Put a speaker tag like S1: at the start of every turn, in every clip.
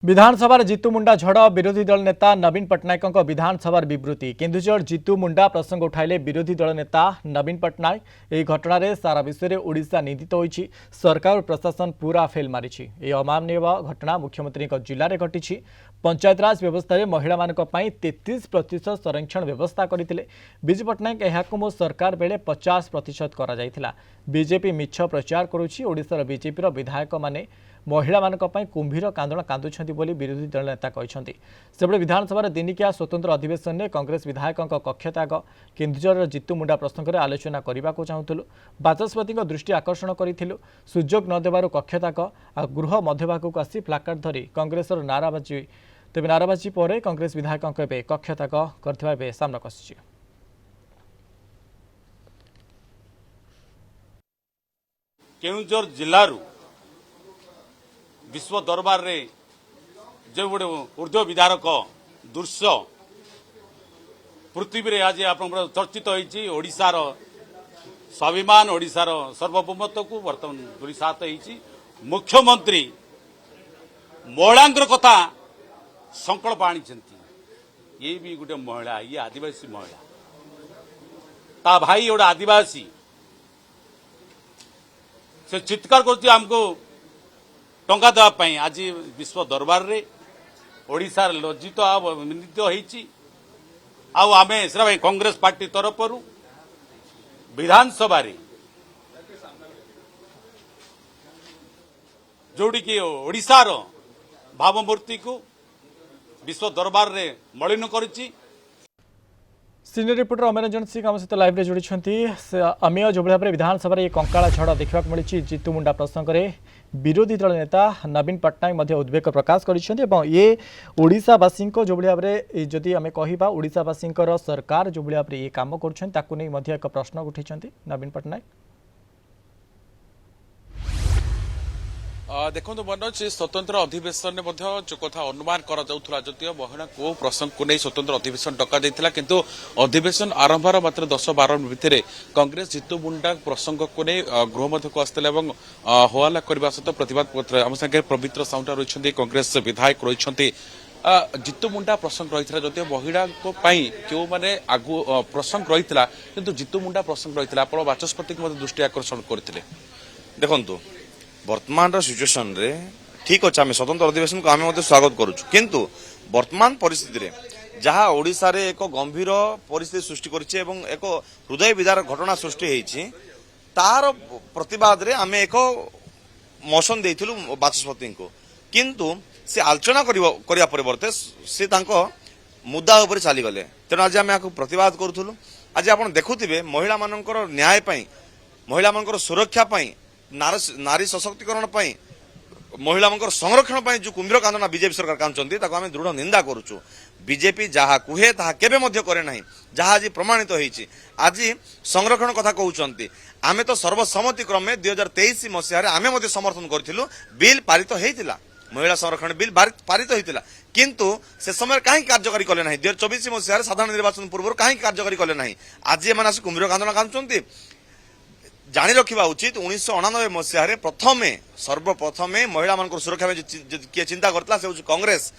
S1: विधानसभा जितु मुंडा झड़ विरोधी दल नेता नवीन पट्टनायक विधानसभा विवृत्ति केन्दुझर जितु मुंडा प्रसंग उठाइले विरोधी दल नेता नवीन पट्टनायक यह घटना सारा विश्व में ओडिशा निंदित होती सरकार और प्रशासन पूरा फेल मारी अमानवीय घटना मुख्यमंत्री जिले में घटी पंचायतराज व्यवस्था में महिला 33% संरक्षण व्यवस्था करते विजु पट्टनायक यह मो सरकार बेले 50% कर बीजेपी मिछ प्रचार करुच्चार बीजेपी विधायक माने महिला कुंभीर कांदण कांदुंट बोली विरोधी दल नेता कहते सेबड़े विधानसभा दिनिकिया स्वतंत्र अधिवेशन में कांग्रेस विधायकों कक्षत्याग केन्दुझर जितु मुंडा प्रसंग में आलोचना करने को चाहूलु बाचस्पति दृष्टि आकर्षण करूँ सुजोग नदेव कक्षत्याग गृह मध्यभाग को आसी प्लाकार्ड धरी कांग्रेस नाराबाजी तेज नाराबाजी पर कांग्रेस विधायकों कक्षत्याग कर सामना आसी
S2: केन्दुझर जिलू विश्व दरबार रे जो गोटे ऊर्ध्व विदारक दृश्य पृथ्वी रे आज आप चर्चित होती ओडिशार स्वाभिमान ओडिशार सार्वभौमत्व को बर्तमान दुरीसात होती मुख्यमंत्री महिला कथा संकल्प आनी ये भी गोटे महिला ये आदिवासी महिला ता भाई गोटे आदिवासी से चित्कार करमको टंका देवाई आज विश्व दरबार रे ओडिशा लज्जित निंदित होती आमे कांग्रेस पार्टी तरफ विधानसभा जोड़ी की ओडिशार भावमूर्ति को विश्व दरबार रे मलिन करिछि।
S1: सीनियर रिपोर्टर अमेय रंजन सिंह आम सहित लाइव जोड़ी अमेय जो भाव में विधानसभा कंकाला झड़ देखा मिली जितु मुंडा प्रसंग में विरोधी दल नेता नवीन पट्टनायक उद्वेग प्रकाश कर ओडिशावासी जो भाव में जदि आम कह ओडिशावासी सरकार जो भाव में ये कम कर एक प्रश्न उठाई नवीन पट्टनायक।
S3: देखो मनोज स्वतंत्र अधिवेशन में जो कथा अनुमान कर महिला को प्रसंग को नहीं स्वतंत्र अधिवेशन डक किंतु अधिवेशन आरंभ मात्र 10-12 मिनट भितर कांग्रेस जितु मुंडा प्रसंग को नहीं गृह मध्य को आसते हल्ला करने सहित प्रतिवाद आम सागे पवित्र साउंटा रही कांग्रेस विधायक रही जितु मुंडा प्रसंग रही जदि महिला क्यों मैंने आगु प्रसंग रही किंतु जितु मुंडा प्रसंग रही आप बाचस्पति दृष्टि आकर्षण करते
S4: देखु वर्तमान सिचुएशन रे ठीक अच्छे आम स्वतंत्र अधिवेशन को आम स्वागत करुचु किंतु वर्तमान परिस्थिति रे जहाँ ओडिशा रे एक गंभीर परिस्थिति सृष्टि करछि एवं एक हृदय विदारक घटना सृष्टि होइछि तार प्रतिवाद रे आम एक मोशन देइथिलु बाचस्पति को किंतु से आलोचना करिया परिवर्ते से तांको मुद्दा ऊपर चली गले तेणु आज आम प्रतिवाद करूथुलु। आज आपण देखुथिबे महिला मानकर न्याय पई महिला मानकर सुरक्षा पई नारी सशक्तिकरण महिला संरक्षण पर जो कुंभीर कांदना बीजेपी सरकार कांचंती ताको आमे दृढ़ निंदा करूछु। बीजेपी जहा कुहे ताहा केबे मध्य करे नाही जहा आज प्रमाणित होईछि आज संरक्षण कथा कहउचंती आमे तो सर्वसम्मति क्रमे 2023 मसिया रे आमे मध्य समर्थन करथिलु बिल पारित हेतिला महिला संरक्षण बिल पारित हेतिला किंतु से समय कहीं कार्यकारी कले नाही 2024 मसिया रे साधारण निर्वाचन पूर्व कहीं कार्यकारी कले नाही आज एमाने आसी कुंभीर कांदना कांचंती जानी रखा उचित 1999 मसीह प्रथमे सर्वप्रथम महिला मान सुरक्षा में किए चिंता करता से कांग्रेस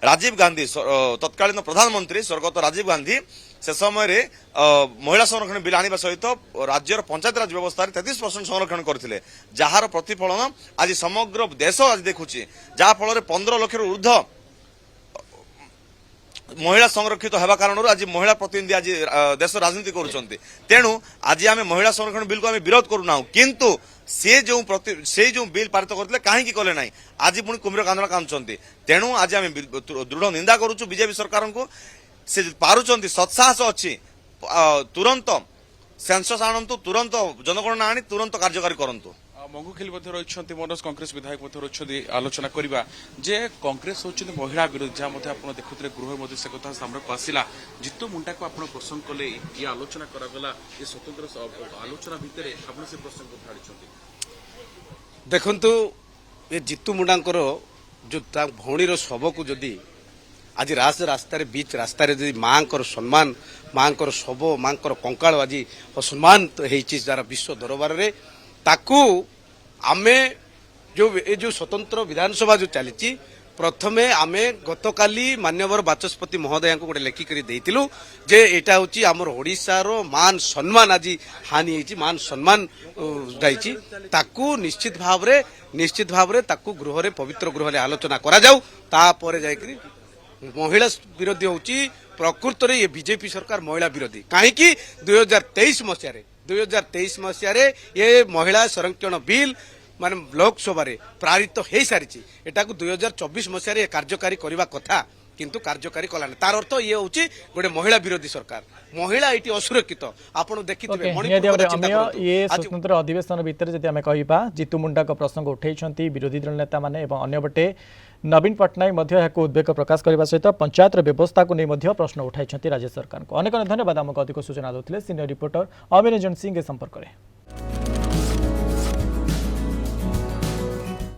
S4: राजीव गांधी तत्कालीन प्रधानमंत्री स्वर्गत राजीव गांधी से समय महिला संरक्षण बिल आने सहित राज्यर पंचायतराज व्यवस्था 33% संरक्षण करते जार प्रतिफलन आज समग्र देश आज देखुची जहाँफल 15 लाख ऊर्ध्व महिला संरक्षित होगा कारण आज महिला प्रतिनिधि आज देश राजनीति करुँच तेणु आज आम महिला संरक्षण बिल को आम विरोध करूना किंतु से जो बिल पारित करते कहीं कले ना आज पुणी कुंभीर कांदना कांदुंट तेणु आज आम दृढ़ निंदा करुचु बीजेपी सरकार को से पारुंट सत्साहस अच्छी तुरंत सेंसस आणतु तुरंत जनगणना आनी तुरंत कार्यकारी करंतु।
S3: मंगुखेल रही मनोज कांग्रेस विधायक रही आलोचना करवा जे कांग्रेस होती महिला विरोधी जहाँ आप देखुते गृह से कथा सामने को आसला जितु मुंडा को आप प्रसंग कले ये आलोचना करागला ये स्वतंत्र आलोचना भितर आप से प्रसंग उठाड़ी
S5: देखु ये जितु मुंडा जो भौणीर शव को जदि आज रास्ता बीच रास्ता माँ सम्मान माँ शव माँ कंकाल आज असम्मान जार विश्व दरबार में ताकू आमे जो ये जो स्वतंत्र विधानसभा जो चली प्रथमे आमे गतकाली मान्यवर बाचस्पति महोदय को गोटे लेखिकी देइतिलु जे एटा होची हमर ओडिसा रो मान सम्मान आज हानि होची मान सम्मान जाइची ताकू निश्चित भावरे ताकू गृह रे पवित्र गृह रे आलोचना करा जाऊ तापर जायकरी महिला विरोधी होची प्रकृत रे ये बीजेपी सरकार महिला विरोधी काहेकि 2023 मसिया ये महिला संरक्षण बिल माने लोकसभा रे पारित हो सारी एटा को 2024 मसिया कार्यकारी करने कथा किंतु कार्यकारी कलानी तार अर्थ ये हूँ गोटे महिला विरोधी सरकार महिला ये असुरक्षित आपड़ देखिए
S1: ये स्वतंत्र अधिवेशन भितर जदि आम कह जितु मुंडा प्रसंग उठाई विरोधी दल नेता मैंने अन्यपटे नवीन पट्टनायक उद्वेग प्रकाश करने सहित पंचायत व्यवस्था को नहीं प्रश्न उठाई राज्य सरकार को अनेक धन्यवाद आमको अधिक सूचना देते सीनियर रिपोर्टर अभिरंजन सिंह संपर्क में।